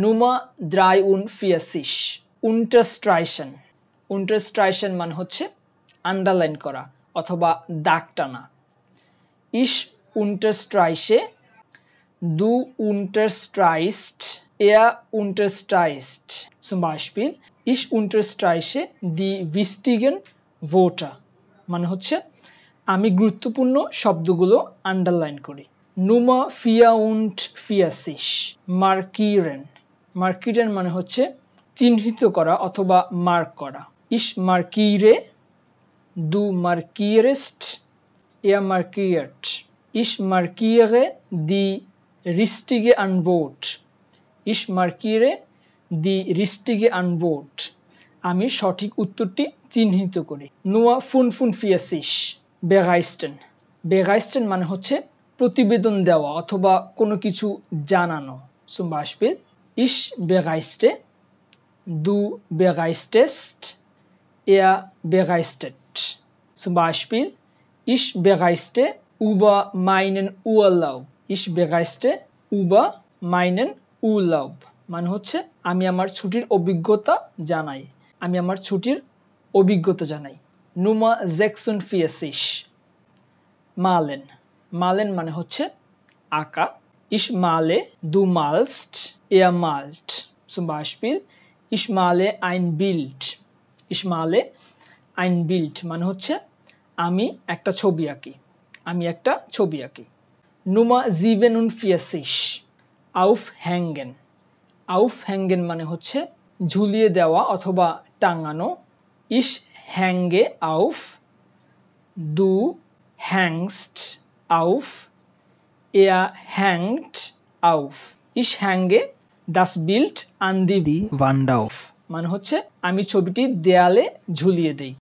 Nummer 43 Unterstreichen Unterstreichen মানে হচ্ছে underline করা অথবা দাগ টানা Ich unterstreiche Du unterstreichst Er unterstreicht Zum Beispiel Ich unterstreiche die wichtigen Wörter মানে হচ্ছে আমি গুরুত্বপূর্ণ শব্দগুলো আন্ডারলাইন করি Nummer 44 Markieren Markieren মানে হচ্ছে চিহ্নিত করা অথবা মার্ক করা Ich markiere Du markierst Er markiert Ich markiere die richtige Antwort Ich markiere die richtige Antwort আমি সঠিক উত্তরটি চিহ্নিত করি Nummer 45 Begeistern Begeistern মানে হচ্ছে প্রতিবেদন দেওয়া অথবা কোনো কিছু জানানো Zum Beispiel Ich begeiste Du begeisterst Er begeistert Zum Beispiel Ich begeiste über meinen Urlaub Ich begeiste über meinen Urlaub মানে হচ্ছে আমি আমার ছুটির অভিজ্ঞতা জানাই আমি আমার ছুটির অভিজ্ঞতা জানাই Nummer 46 Malen Malen মানে হচ্ছে আঁকা Ich male Du malst Er malt Zum Beispiel Ich male ein Bild Ich male ein Bild মানে হচ্ছে আমি একটা ছবি আঁকি আমি একটা ছবি আঁকি Nummer 47 Aufhängen Aufhängen মানে হচ্ছে ঝুলিয়ে দেওয়া অথবা টাঙানো Ich hänge auf Du hängst auf Er hängt auf Ich hänge das Bild an die Wand auf মানে হচ্ছে আমি ছবিটি দেয়ালে ঝুলিয়ে দেই